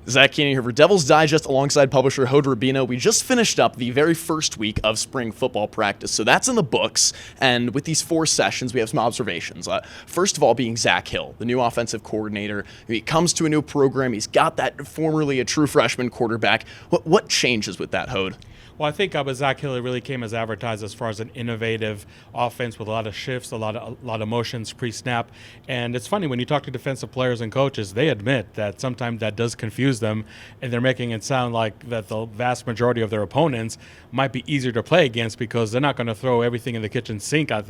Zach Keenan here for Devil's Digest alongside publisher Rabino. We just finished up the very first week of spring football practice, so that's in the books. And with these 4 sessions, we have some observations. First of all, being Zach Hill, the new offensive coordinator. He comes to a new program. He's got that formerly a true freshman quarterback. What changes with that, Hode? Well, I think with Zach Hill, it really came as advertised as far as an innovative offense with a lot of shifts, a lot of motions pre-snap. And it's funny, when you talk to defensive players and coaches, they admit that sometimes that does confuse them, and they're making it sound like that the vast majority of their opponents might be easier to play against because they're not going to throw everything in the kitchen sink at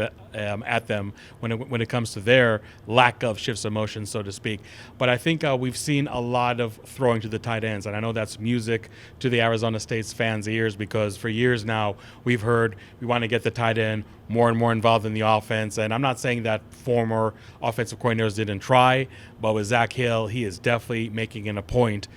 them when it comes to their lack of shifts of motion, so to speak. But I think we've seen a lot of throwing to the tight ends, and I know that's music to the Arizona State's fans' ears because for years now we've heard we want to get the tight end more and more involved in the offense. And I'm not saying that former offensive coordinators didn't try, but with Zach Hill, he is definitely making it a point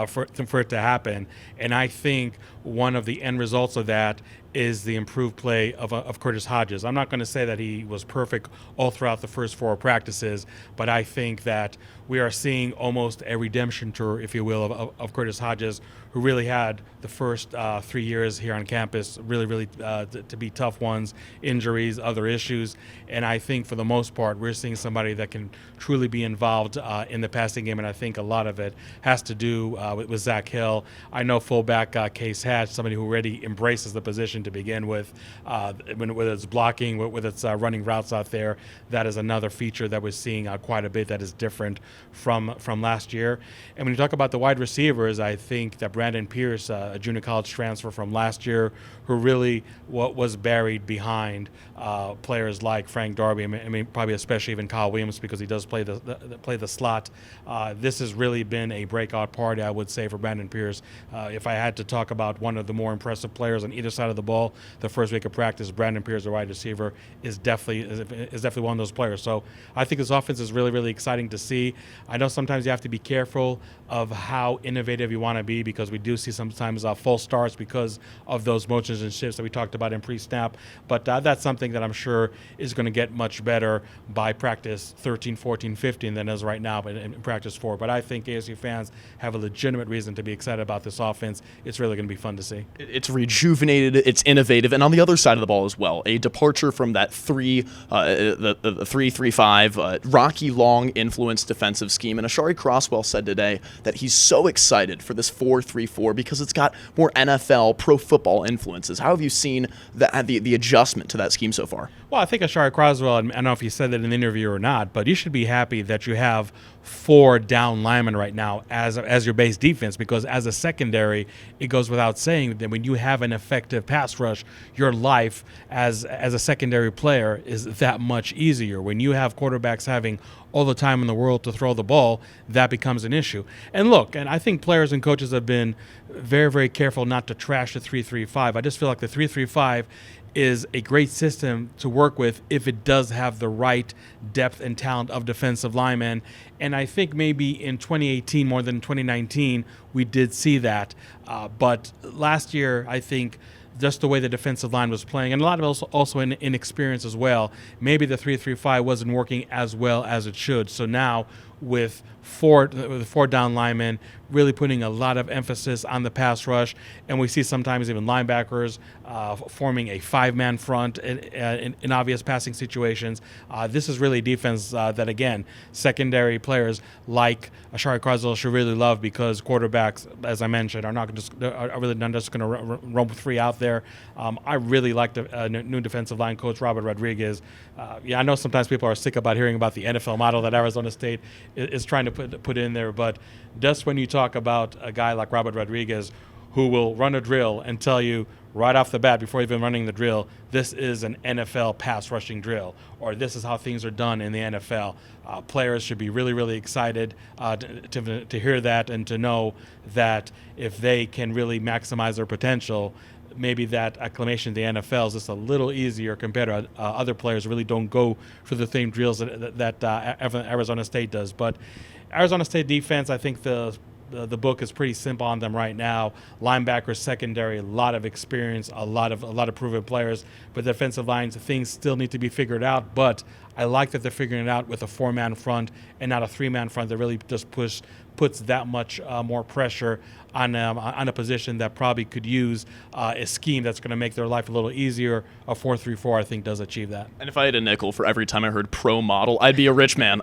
for it to happen. And I think one of the end results of that is the improved play of Curtis Hodges. I'm not going to say that he was perfect all throughout the first 4 practices, but I think that we are seeing almost a redemption tour, if you will, of Curtis Hodges, who really had the first 3 years here on campus really to be tough ones, injuries, other issues. And I think for the most part, we're seeing somebody that can truly be involved in the passing game, and I think a lot of it has to do with Zach Hill. I know fullback Case Hatch, somebody who already embraces the position to begin with, whether it's blocking, whether it's running routes out there. That is another feature that we're seeing quite a bit that is different from last year. And when you talk about the wide receivers, I think that Brandon Pierce, a junior college transfer from last year, who really was buried behind players like Frank Darby. I mean, probably especially even Kyle Williams because he does play the slot. This has really been a breakout party, I would say, for Brandon Pierce. If I had to talk about one of the more impressive players on either side of the ball, the first week of practice, Brandon Pierce, the wide receiver, is definitely one of those players. So I think this offense is really exciting to see. I know sometimes you have to be careful of how innovative you want to be because we do see sometimes false starts because of those motions and shifts that we talked about in pre-snap. But that's something that I'm sure is going to get much better by practice 13, 14, 15 than is right now in practice 4. But I think ASU fans have a legitimate reason to be excited about this offense. It's really going to be fun to see. It's rejuvenated, it's innovative, and on the other side of the ball as well, a departure from that 3-3-5 Rocky Long influenced defensive scheme. And Ashari Crosswell said today that he's so excited for this 4-3-4 because it's got more NFL, pro football influences. How have you seen the adjustment to that scheme so far? Well, I think Ashari Crosswell, I don't know if he said that in the interview or not, but you should be happy that you have 4 down linemen right now as your base defense, because as a secondary, it goes without saying that when you have an effective pass rush, your life as a secondary player is that much easier. When you have quarterbacks having all the time in the world to throw the ball, that becomes an issue. And look, and I think players and coaches have been very careful not to trash the 3-3-5. I just feel like the 3-3-5 is a great system to work with if it does have the right depth and talent of defensive linemen. And I think maybe in 2018 more than 2019, we did see that. But last year, I think just the way the defensive line was playing, and a lot of also inexperience as well, maybe the 3-3-5 wasn't working as well as it should. So now with 4 down linemen, really putting a lot of emphasis on the pass rush, and we see sometimes even linebackers forming a 5-man front in obvious passing situations. This is really defense that, again, secondary players like Ashari Crosswell should really love because quarterbacks, as I mentioned, are really not just going to roam free out there. I really like the new defensive line coach, Robert Rodriguez. I know sometimes people are sick about hearing about the NFL model that Arizona State is trying to put in there, but just when you talk about a guy like Robert Rodriguez who will run a drill and tell you right off the bat before even running the drill, this is an NFL pass rushing drill, or this is how things are done in the NFL. Players should be really excited to hear that and to know that if they can really maximize their potential, maybe that acclimation to the NFL is just a little easier compared to other players who really don't go for the same drills that Arizona State does. But Arizona State defense, I think the book is pretty simple on them right now. Linebackers, secondary, a lot of experience, a lot of proven players. But defensive lines, things still need to be figured out. But I like that they're figuring it out with a 4-man front and not a 3-man front that really just puts that much more pressure on a position that probably could use a scheme that's going to make their life a little easier. A 4-3-4, I think, does achieve that. And if I had a nickel for every time I heard pro model, I'd be a rich man.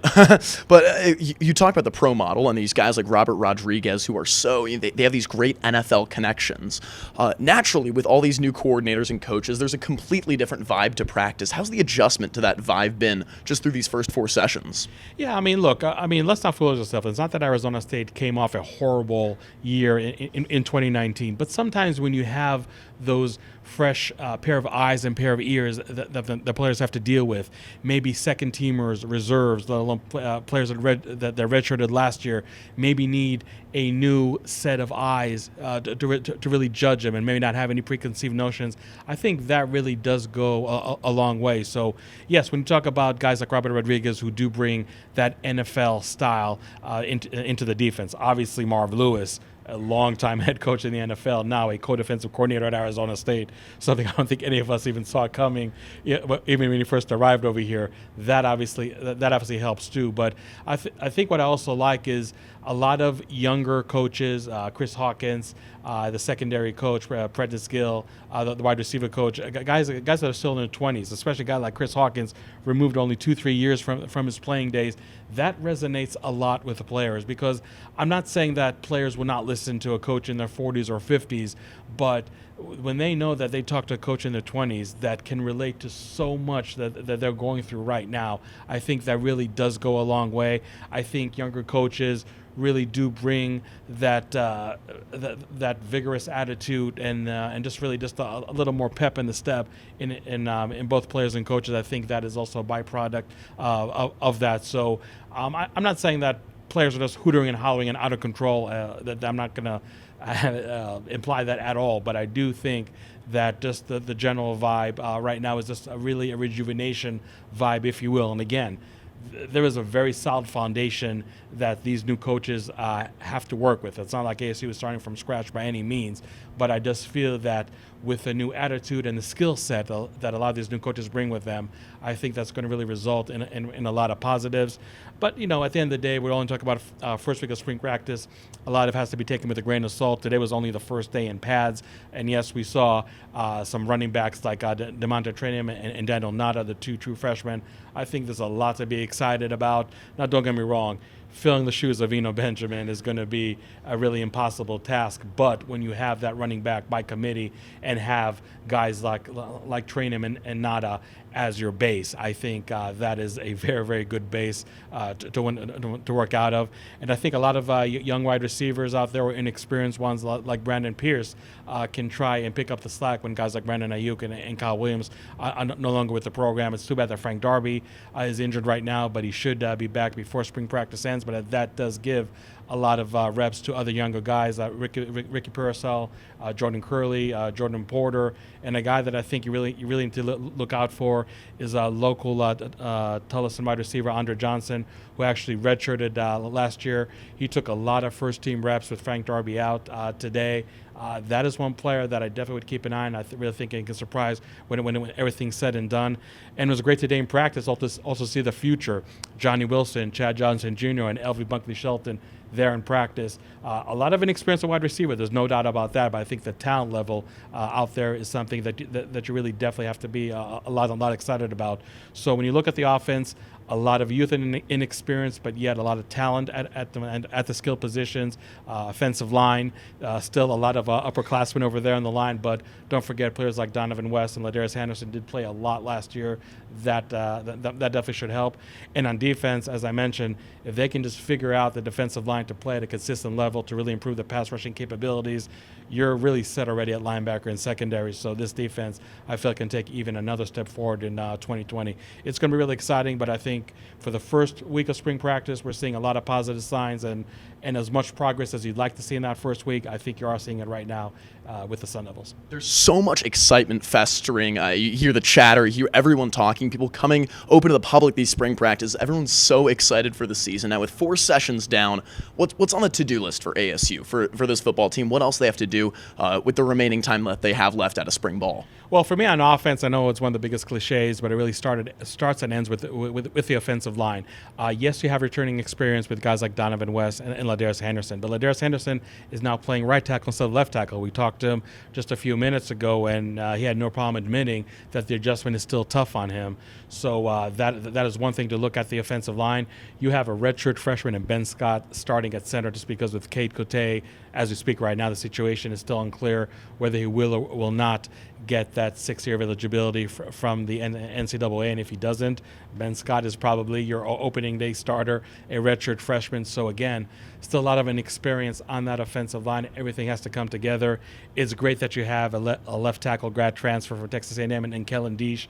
But you talk about the pro model and these guys like Robert Rodriguez who are they have these great NFL connections. Naturally, with all these new coordinators and coaches, there's a completely different vibe to practice. How's the adjustment to that vibe been just through these first 4 sessions? Yeah, look, let's not fool ourselves. It's not that Arizona State came off a horrible year in 2019, but sometimes when you have those fresh pair of eyes and pair of ears that the players have to deal with, maybe second teamers, reserves, players that redshirted last year, maybe need a new set of eyes to really judge them and maybe not have any preconceived notions. I think that really does go a long way. So yes, when you talk about guys like Robert Rodriguez who do bring that NFL style into the defense, obviously Marv Lewis, a longtime head coach in the NFL, now a co-defensive coordinator at Arizona State, something I don't think any of us even saw coming, even when he first arrived over here. That obviously helps too. But I think what I also like is a lot of younger coaches, Chris Hawkins, the secondary coach, Prentice Gill, the wide receiver coach, guys that are still in their 20s, especially a guy like Chris Hawkins, removed only 2-3 years from his playing days. That resonates a lot with the players, because I'm not saying that players will not listen to a coach in their 40s or 50s, but when they know that they talk to a coach in their 20s that can relate to so much that they're going through right now, I think that really does go a long way. I think younger coaches really do bring that vigorous attitude and just a little more pep in the step in both players and coaches. I think that is also a byproduct of that. So I'm not saying that players are just hootering and hollering and out of control. That I'm not going to imply that at all. But I do think that just the general vibe right now is just a rejuvenation vibe, if you will. And again, there is a very solid foundation that these new coaches have to work with. It's not like ASU is starting from scratch by any means, but I just feel that with the new attitude and the skill set that a lot of these new coaches bring with them, I think that's going to really result in a lot of positives. But, at the end of the day, we're only talking about first week of spring practice. A lot of it has to be taken with a grain of salt. Today was only the first day in pads. And, yes, we saw some running backs like DeMonte Trainum and Daniel Nada, the 2 true freshmen. I think there's a lot to be excited about. Now, don't get me wrong. Filling the shoes of Eno Benjamin is going to be a really impossible task. But when you have that running back by committee and have guys like Trainum and Nada as your base, I think that is a very, very good base to work out of. And I think a lot of young wide receivers out there, or inexperienced ones like Brandon Pierce, can try and pick up the slack when guys like Brandon Ayuk and Kyle Williams are no longer with the program. It's too bad that Frank Darby is injured right now, but he should be back before spring practice ends. But that does give a lot of reps to other younger guys, Ricky Purcell, Jordan Curley, Jordan Porter, and a guy that I think you really need to look out for is a local Tullison wide receiver, Andre Johnson, who actually redshirted last year. He took a lot of first-team reps with Frank Darby out today. That is one player that I definitely would keep an eye on. I really think it can surprise when everything's said and done. And it was great today in practice also see the future. Johnny Wilson, Chad Johnson Jr., and Elvie Bunkley-Shelton there in practice. A lot of inexperienced wide receiver, there's no doubt about that, but I think the talent level out there is something that you really definitely have to be a lot excited about. So when you look at the offense, a lot of youth and inexperience, but yet a lot of talent at the skill positions. Offensive line, still a lot of upperclassmen over there on the line, but don't forget players like Donovan West and Ladarius Henderson did play a lot last year. That definitely should help. And on defense, as I mentioned, if they can just figure out the defensive line to play at a consistent level to really improve the pass rushing capabilities, you're really set already at linebacker and secondary. So this defense, I feel, can take even another step forward in 2020. It's going to be really exciting, but I think for the first week of spring practice, we're seeing a lot of positive signs and as much progress as you'd like to see in that first week. I think you are seeing it right now with the Sun Devils. There's so much excitement festering. You hear the chatter, you hear everyone talking, people coming open to the public these spring practices. Everyone's so excited for the season. Now, with 4 sessions down, what's on the to-do list for ASU, for this football team? What else they have to do with the remaining time that they have left out of spring ball? Well, for me on offense, I know it's one of the biggest cliches, but it really starts and ends with the offensive line. Yes, you have returning experience with guys like Donovan West and Ladarius Henderson. But Ladarius Henderson is now playing right tackle instead of left tackle. We talked to him just a few minutes ago, and he had no problem admitting that the adjustment is still tough on him. So that is one thing to look at the offensive line. You have a redshirt freshman in Ben Scott starting at center, just because with Cade Cote, as we speak right now, the situation is still unclear whether he will or will not get that 6-year of eligibility from the NCAA. And if he doesn't, Ben Scott is probably your opening day starter, a redshirt freshman. So again, still a lot of inexperience on that offensive line. Everything has to come together. It's great that you have a left tackle grad transfer from Texas A&M and Kellen Deesh.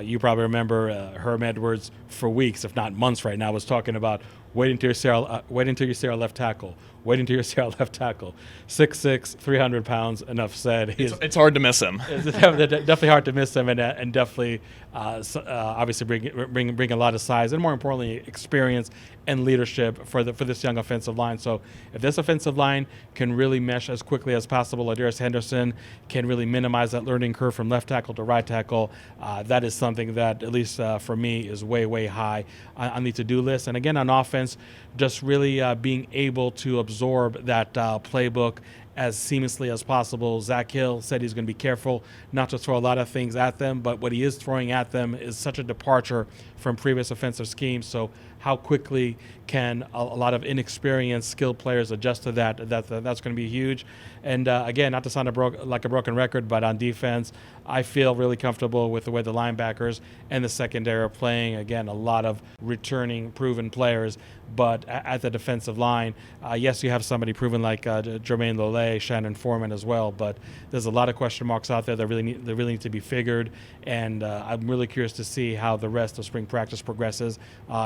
You probably remember Herm Edwards for weeks, if not months right now, was talking about wait until you see our left tackle. Wait until you see our left tackle. 6'6", 300 pounds, enough said. It's hard to miss him. It's definitely hard to miss him, and definitely obviously bring a lot of size and, more importantly, experience and leadership for this young offensive line. So if this offensive line can really mesh as quickly as possible, Ladarius Henderson can really minimize that learning curve from left tackle to right tackle. That is something that, at least for me, is way, way high on the to-do list. And again, on offense, just really being able to absorb that playbook as seamlessly as possible. Zach Hill said he's going to be careful not to throw a lot of things at them, but what he is throwing at them is such a departure from previous offensive schemes. So how quickly can a lot of inexperienced, skilled players adjust to that? That's going to be huge. And again, not to sound like a broken record, but on defense, I feel really comfortable with the way the linebackers and the secondary are playing. Again, a lot of returning, proven players. But at the defensive line, yes, you have somebody proven like Jermaine Lole, Shannon Foreman as well. But there's a lot of question marks out there that really need to be figured. And I'm really curious to see how the rest of spring practice progresses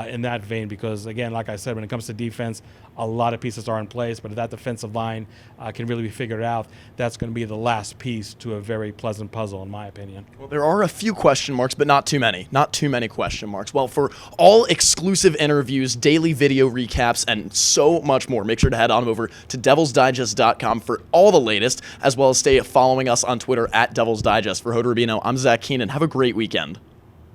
in that vein. Because again, like I said, when it comes to defense, a lot of pieces are in place. But if that defensive line can really be figured out, that's going to be the last piece to a very pleasant puzzle, in my opinion. Well, there are a few question marks, but not too many. Not too many question marks. Well, for all exclusive interviews, daily video recaps, and so much more, make sure to head on over to DevilsDigest.com for all the latest, as well as stay following us on Twitter at Devils Digest. For Hoda Rabino, I'm Zach Keenan. Have a great weekend.